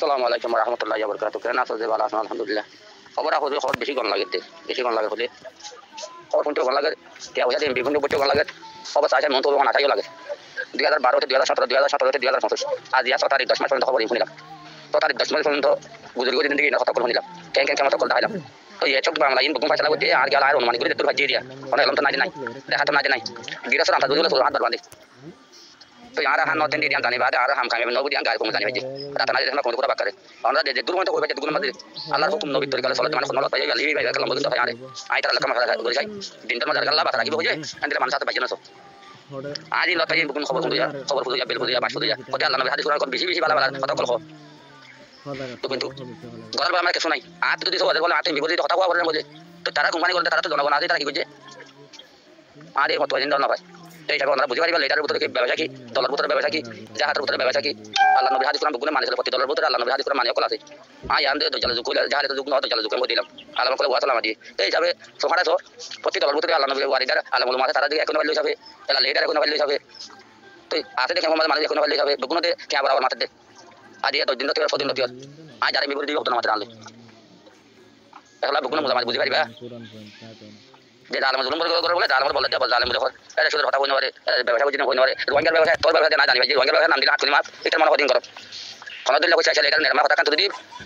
আসসালামু আলাইকুম ওয়া রাহমাতুল্লাহি ওয়া বারাকাতুহু। কেন আছো যে ভালো আছেন? আলহামদুলিল্লাহ। খবর আছো যে খবর বেশি গন লাগে বেশি গন লাগে হলে খবর শুনতে গন লাগে কে হইয়া দেন বিভিন্ন বইতে গন লাগে খবর চাইছে মন তো না চাইও লাগে 2012 থেকে 2017 2017 থেকে 2025 আজ ইয়া 6 তারিখ 10 মাস পর্যন্ত খবর শুনিলাম 6 তারিখ 10 মাস পর্যন্ত বুঝুর্গ জিন্দেগি না কথা শুনিলাম কেন কেন কেমন কথা হইলাম তো এই চোখ বাংলা ইন বুকুম ফাইসলা করতে আর গেল আর অনুমান করে দূর ভাজি দিয়া অনেক লম তো নাই দেখা তো নাই গিরাসর আমতা বুঝুলে তো হাত বাঁধে তো यार हम नौतें दिया जाने बाद यार हम खाए नौ दिया गाय को जाने भेजे रात ना देखना कौन पूरा बात करे और ना दे दूर में तो कोई बच्चे दूर मत अल्लाह हुकुम नबी तरीका से सलात मान सुन लो भाई अली भाई कलम बोल तो यार आई तरह लकम खा बोल जाए दिन तर मजा अल्लाह बात रखी हो जाए अंदर मन साथ बजना सो आज ही लताई बुकुम खबर खुद या बिल खुद या बात खुद या कोते अल्लाह नबी हादिस कुरान बेশি বেশি বালা বালা কথা কল তো কিন্তু গরল আমরা কিছু নাই আত যদি সব বলে আতে বিপরীত কথা কোয়া বলেন বলে তো তারা কোম্পানি করতে তারা তো জনগণ আছে তারা কি বুঝে আরে মত ওজন না ভাই এই জায়গা আমরা বুঝি পারিবা লেটারের ভিতরে কি ব্যবসা কি ডলার ভিতরে ব্যবসা কি জাহাজের ভিতরে ব্যবসা কি আল্লাহ নবী হাদিস কোরআন গুনে মানেছিল প্রতি ডলার ভিতরে আল্লাহ নবী হাদিস কোরআন মানে কল আছে আয়ান দে জালে যুকুল জাহাজে তো যুকুল হতো জালে যুকুল দিলাম আল্লাহ কলে ওয়া সালাম দি এই যাবে সোহারা তো প্রতি ডলার ভিতরে আল্লাহ নবী ওয়ারিদার আল্লাহ মাথা তারা দিকে এখন ভ্যালু হিসাবে আল্লাহ লেটার এখন ভ্যালু হিসাবে তো আছে দেখে মোহাম্মদ মানে এখন ভ্যালু হিসাবে গুনে দে কে আবার মাথা দে আজ এত দিন থেকে প্রতিদিন নতি আজ আর বিপরীত হতো না মাথা আনলে এখন গুনে মুজামাজ বুঝি পারিবা যে আলম জুলুম করে বলে আলম বলে দেব জালেম দেখো এটা শুধু কথা বলতে পারে ব্যবসা বুঝিনা বলতে পারে রোহিঙ্গার ব্যবসা তোর ব্যবসা না জানি ভাই রোহিঙ্গার ব্যবসা নাম দিলা হাত মাপ এটা মনে কদিন করো কোনদিন লোক চাইছে এটা নির্মা কথা কান্ত যদি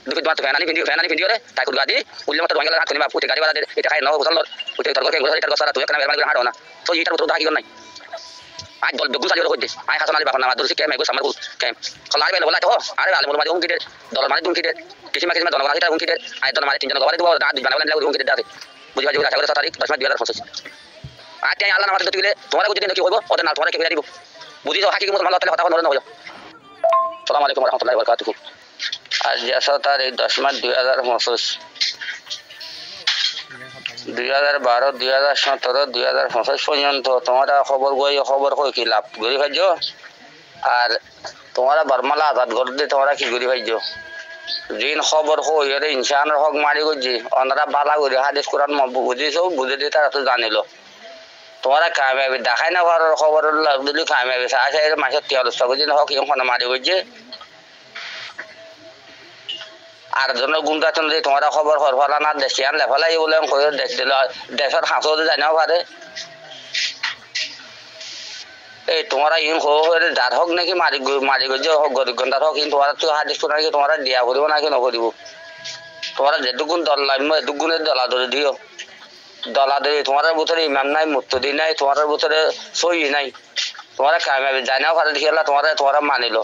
দুই তোমার ফ্যানানি ভিডিও রে তাই কুল গাদি উল্লে মত রোহিঙ্গার হাত মাপ পুতে গাড়ি वाला এটা খাই নাও বুঝল পুতে তর্ক কে এটা গসারা তুই কেন মেহরবানি করে হাঁটো না তো এটার উত্তর দাকি নাই আজ বল বেগুন সালি করে কইতে আই হাসান আলী বাপনা মাদুরসি কে মেগো সামার কে খলার বেলে বলা তো আরে আলম মাঝে উন কিতে ডলার মানে দুন কিতে কিছু মাকে জনগণ এটা উন কিতে আই ডলার মানে তিনজন গবারে দাও দুই বানাবেন লাগো উন কিতে দাতে বুঝি ভাই আশা করে 7 তারিখ 10 মাস 2025 আজ তাই আল্লাহ আমাদের দিলে তোমার যদি কি হইব ওদের না তোমার কে ফিরে দিব বুঝি যাও হাকি মত মাল্লাহ তাআলা কথা বন্ধ না হইও আসসালামু আলাইকুম ওয়া রাহমাতুল্লাহি ওয়া বারাকাতুহু আজ 7 তারিখ 10 মাস 2025 2012 2017 2025 পর্যন্ত তোমরা খবর কই কি লাভ গরি ভাইজো আর তোমরা বর্মালা আজাদ করতে তোমরা কি গরি ভাইজো জিন খবর কই এর ইনসানের হক মারি গজি অনরা বালা গরি হাদিস কোরআন বুঝিছো বুঝে দিতে তারা তো জানিলো তোমরা কামিয়াবি দেখাই না খবর দিলি কামিয়াবি আছে এর মাসে 13 গজি হক এখন মারি গজি আর জন্য গুন্দাচন যে তোমরা খবর হরফলা না দেশিয়ান লেফালাই বলে কই দেশ দিল দেশের হাসো জানাও পারে এই তোমরা ইন হরে যার হক নাকি মারি গজে হক গরিব গন্ডার হক কিন্তু তোমরা তো হাদিস কোরআন কি তোমরা দিয়া করিব না কি নকরিব তোমরা যেটুকুন দল লাইম এটুকুনের দলা ধরে দিও দলা ধরে তোমার ভিতরে ইমাম নাই মুত্তদি নাই তোমার ভিতরে সই নাই তোমরা কামিয়াবি জানাও পারে দেখিলা তোমরা মানিলো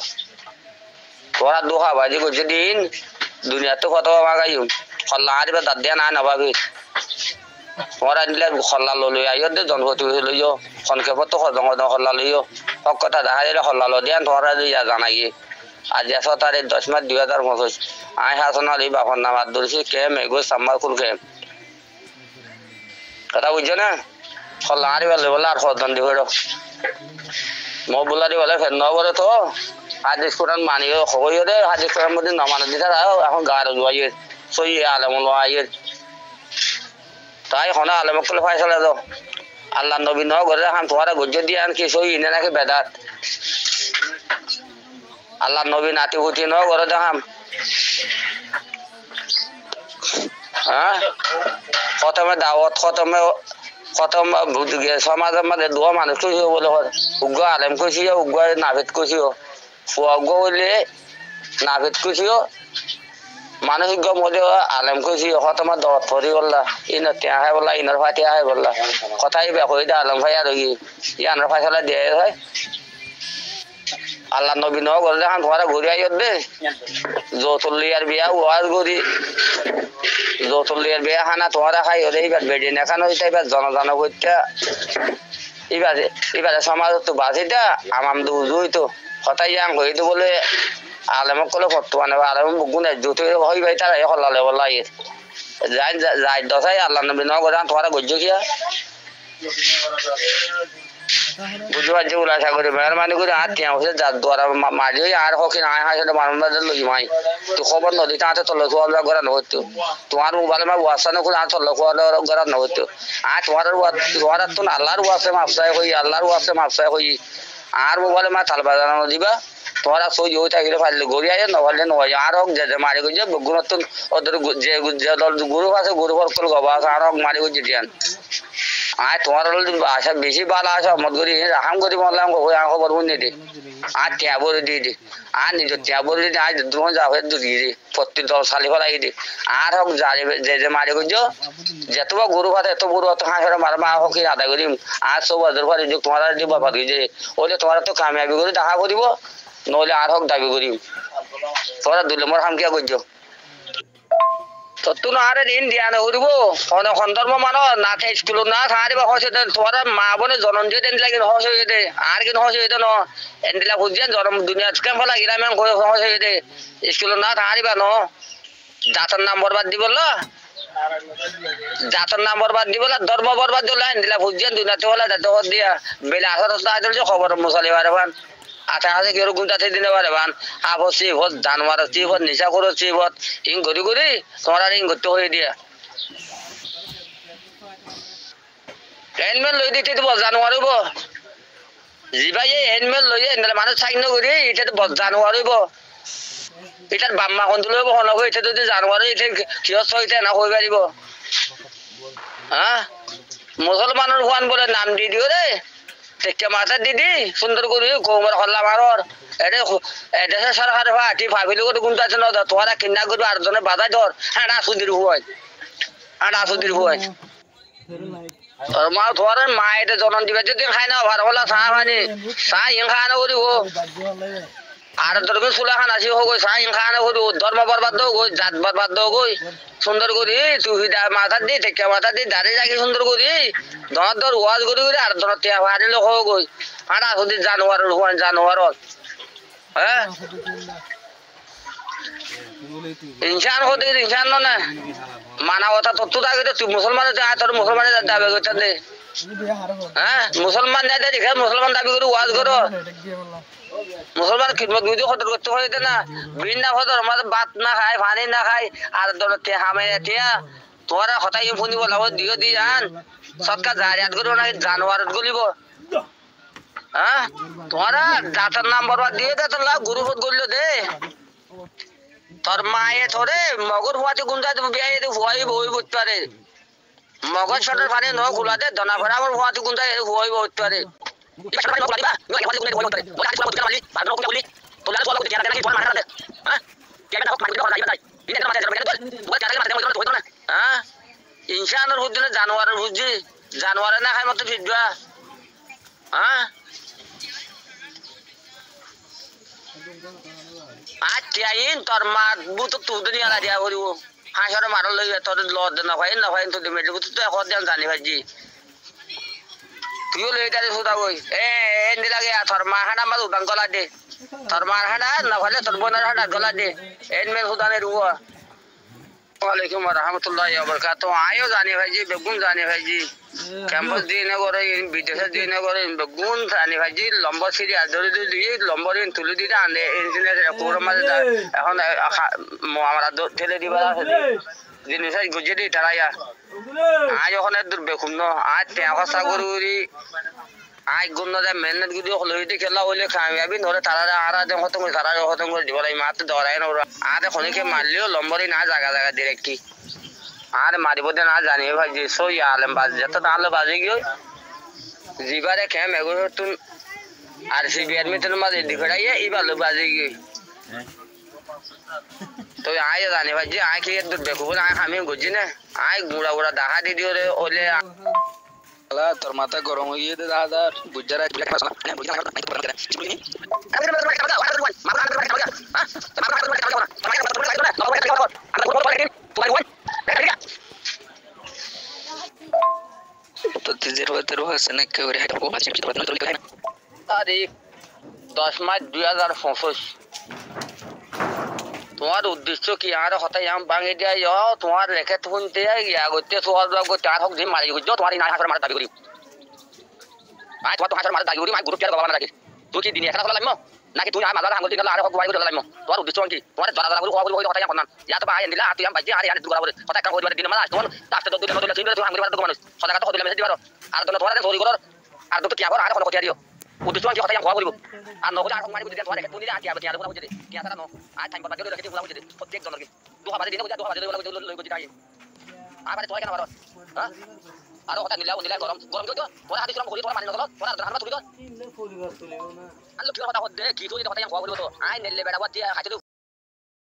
তোমরা দুহা বাজি গজে দিন দুনিয়া তো কত বাগাইম খল্লা আরিবা দাদ দিয়া না নবাবি তোমরা নিলে খল্লা লই আইও দে জনপতি লইও সংক্ষেপত তো খল্লা লইও হক কথা দেখা দিলে খল্লা লো দিয়া তোমরা দিয়া জানাই আজ 7 তারিখ 10 মাস 2025 আই হাসান আলী বাপন নাম আদুরসি কে মেগো সাম্মার কুল কে কথা বুঝছো না খল্লা আরিবা বলে আর খদন দি হইরো মবুলারি বলে ফের নবরে তো হাদিস কোরআন মানিও হইও রে হাদিস কোরআন মধ্যে না মানে দিতা এখন গার জুয়াইয়ে সই আলেম লইয়ে তাই হনা আলেম কল ফয়সালা দাও আল্লাহ নবী ন করে হাম তোমারা গজ্জ দিয়ান কি সই ইনে নাকি বেদাত আল্লাহ নবী নাতি উতি ন করে দেখাম হ্যাঁ প্রথমে দাওয়াত খতম সমাজের মধ্যে দোয়া মানুষ কইছি বলে উগ্র আলেম কইছি উগ্র নাভেদ কইছি ফুয়াগ্য বলে নাভেদ কইছিও মানসিক মধ্যে আলেম কইছি তোমার দত পরি বললা ইনার তিয়া হয় বললা ইনার ফাতিয়া হয় বললা কথাই বেকই দা আলম ভাই আর ইয়ানোর ফাইসলা দিয়ে হয় আল্লাহ নবী ন করে দেখান তোমার ঘুরে আইয় দে যৌতুল্লিয়ার বিয়া ওয়াজ গরি যৌতুল্লিয়ার বিয়া খানা তোমরা খাই ওরে এইবার বেডি নেখানো হইতে এবার জনজন করতে এবারে সমাজ তো বাজিটা আমাম দুজুই তো কথাই আং হইতো বলে আলেমক কলে বর্তমানে আলেম গুণে জুতে হই ভাই তারা হল্লালে বললাই যাই দশাই আল্লাহ নবী ন করে তোমরা গজ্জ কিয়া বুঝবার যে উল্লাসা করে মেহরবানি করে আর কে হচ্ছে যার দ্বারা মারি আর হকি না হয় সেটা মানুষ লই মাই তো খবর নদী তাতে তল্ল খোয়া করা নহতো তোমার মোবাইলে মা ওয়াসানো করে আর তল্ল খোয়া করা নহতো আর তোমার তো আল্লাহর ওয়াসে মাপসায় হই আল্লাহর ওয়াসে মাপসায় হই আর মোবাইলে মা তাল বাজানো দিবা তোরা সই হয়ে থাকলে ফাইলে গড়ি আয় নহলে নয় আর হোক যে মারি গিয়ে গুণত্ব ওদের যে গরু আছে গরু ফল গবা আছে আর হোক মারি গিয়ে দিয়ান আর তোমার আশা বেশি ভালো আছে মত করি হাম করি বললাম খবর বুঝে দে আর ট্যাবর দিয়ে দে আর নিজের ট্যাবর দিয়ে আজ তোমার যাবে দিয়ে দে প্রত্যেক দল সালি ফলাই দে আর হোক যে মারি গিয়ে যতবা গরু ভাত এত গরু অত হাঁস মার মা হোক আদা করি আর সব ওদের ঘরে তোমার দিব ভাবি যে ওলে তোমার তো কামিয়াবি করে দেখা করিব নহলে আর হোক দাবি করিম তোরা 2 নম্বর হাম কিয়া করছো তত্তুন আরে ঋণ দিয়া নকৰিব সন্দৰ্ভ মানুহ নাথে স্কুলত না থাৰিব হৈছে তোৰ মা বনে জনম দিয়ে দেন লাগি হৈছে দে আর কি হৈছে ন এন্দিলা বুঝিয়ান জনম দুনিয়াত কেম লাগিলা মান হৈছে দে স্কুলত না থাৰিবা ন জাতৰ নাম বৰবাদ দিবল জাতৰ নাম বরবাদ দিবল ধর্ম বরবাদ দিলা এন্দিলা বুঝিয়ান দুনিয়াতে হলা দাদর দিয়া বেলা আসর আইদল যে খবর মুসালি বারবান আচ্ছা আছে কেউ গুনটাতে দিনে পারে বান আপদ চিপত জানোয়ার চিপত নিশা করো চিপত ইং করি করি তোমার আর ইং করতে হয়ে দিয়া হেলমেট লই দিতে তো জানোয়ার হইব জিবাই হেলমেট লই এনে মানুষ চাইন করি এটা তো জানোয়ার হইব এটার বাম্মা কোন তুলব হনক এটা যদি জানোয়ার এটা কিয় সইতে না হই পারিব হ্যাঁ মুসলমানের হুয়ান বলে নাম দি দিও রে দেখতে মাথা দিদি সুন্দর করে গোমর হল্লা মারর এদেশে সরকার পার্টি ভাবিলে করে গুনতে আছে না তোরা কিনা করবি আর জনে বাধা ধর হ্যাঁ সুদির হুয়াই হ্যাঁ সুদির হুয়াই তোর মা তোর মা এটা জনম দিবে যদি খাই না ভার হলা চা পানি চা ইং খাই না করিব আর তোর চুলা খান আসি হোক চা ইং খাই না করিব ধর্ম বরবাদ হোক জাত বরবাদ হোক সুন্দর করি তুই মাথা দি দেখে মাথা দি দাঁড়িয়ে রাখি সুন্দর করি ধর ধর ওয়াজ করি করি আর ধর টিয়া হারি লোক হোক আর আসুদি জানোয়ার হুয়ান জানোয়ার হ্যাঁ ইনসান হতে ইনসান না মানা কথা তত্ত্ব থাকে তুই মুসলমানের তোর মুসলমানের দাবি করতে দে হ্যাঁ মুসলমান যাই দেখে মুসলমান দাবি করি ওয়াজ করো মুসলমান খিদমত বিধি খতর করতে হয় না বিনা খতর আমাদের ভাত না খায় পানি না খায় আর ধর হামে টিয়া তোরা হতাই ফোন বলাব দিও দি আন সৎকা জারিয়াত করবো নাকি জানোয়ার গলিব হ্যাঁ তোরা জাতের নাম বরবাদ দিয়ে দে তোর গুরুপত গলিল দে তোর মায়ে থরে মগর হুয়াতে গুঞ্জা বিয়াই হুয়াই বই বুঝতে পারে মগজ ছোটের পানি ন খোলা দে দনা ভরা আমার হুয়াতে গুঞ্জা হুয়াই বুঝতে পারে ইনসানের বুদ্ধি না জানোয়ারের বুদ্ধি জানোয়ারে না খাই মতো ফিরবা হ্যাঁ আচ্ছা তোর মা বুতো তুই নিয়ে দিয়া করিব হাঁসরে মারল লই তোর লদ না ভাই তো মেটে বুতো তো এখন দেন জানি ভাইজি তুইও লই দাঁড়িয়ে সুদা কই এন্দি লাগে তোর মা হানা মাল উদান গলা দে তোর মার হানা না ভালে তোর বোনের হানা গলা দে এন মে সুদানে রুয়া ওয়ালাইকুম রহমতুল্লাহি ওয়া বারাকাতুহু আয়ো জানি ভাইজি বেগুন জানি ভাইজি ক্যাম্পাস দিয়ে করে বিদেশে দিয়ে করে বেগুন জানি ভাইজি লম্বা সিরি আদরে দিয়ে লম্বা দিন তুলে দিতে আনে ইঞ্জিনিয়ার পুরো মাঝে এখন আমরা ঠেলে দিবা আছে জিনিস গুজে দি তারাইয়া আজ ওখানে দুর্বেকুম ন আজ তেয়া সাগরুরি আজ গুণ দে মেহনত গুদি হলইতে খেলা হইলে কামিয়াবি ধরে তারা আরা দে খতম করে দিব লাই মাত্র ধরাই না আরে খনিকে মারলিও লম্বরি না জায়গা জায়গা ডিরেক্টলি আর মারিব দে না জানি ভাই সই আলেম বাজ যত তাহলে বাজে গিয়ে জিবারে খেম এগুলো তুন আর সিবিআর মিটন মাঝে দিঘড়াইয়া ইবালো বাজে গিয়ে তো আয় জানি ভাই আয় কি দেখো বলে আয় আমি গুজি না আয় গুড়া গুড়া দেখা দি দিও রে ওলে তোর মাথা গরম হয়ে দে দাদা বুঝারা তো তিজের হতে রয়েছে না কেউ রে ও আছে কি তারিখ 10 মার্চ 2025 তোমার উদ্দেশ্য কি আর হতাই আম ভাঙে দিয়া তোমার লেখে শুনতে ইয়া করতে সোয়াল করতে আর হোক যে মারি গুজো তোমার না হাজার মারা দাবি করি আয় তোমার তো হাজার মারা দাবি করি মাই গ্রুপ কে বাবা না রাখি তুই কি দিন একা লাগলো লাগলো নাকি তুই আমার মাথা আঙ্গুল দিলা আর হোক বাড়ি করে লাগলো তোমার উদ্দেশ্য কি তোমার জানা জানা করে হওয়া হতাই আম না ইয়া তো ভাই দিলা তুই আম ভাই আর দুরা করে হতাই কাম করে দিন মালা তোমার তাতে তো দুদিন তুই আঙ্গুল মারা তো মানুষ সদা কথা হইলে মেসেজ দিবারো আর তো তোমার ধরি করো আর তো কি আবার আর কথা দিও উদ্দেশ্য কি কথা খোৱা কৰিব আর নগদে আর মারি বুঝতে তোরে তুমি আটি আবে টিয়া কোনা বুঝতে টিয়া তারা ন আর টাইম বাদ দিয়ে রেখে কোনা বুঝতে প্রত্যেক জনের কি 2 বাজে দিনে বুঝা 2 বাজে লই বুঝি তাই আবার তোরে কেন মারো হ্যাঁ আর কথা নিলা গরম গরম কি তো তোরা হাতে শ্রম করি তোরা মানি নগল তোরা ধান তুলি তো পরিবার তুলিও না আলো কি কথা হদ দে কি তুই কথা খোৱা কৰিব তো আই নেলে বেড়া বাদ দিয়া খাইতে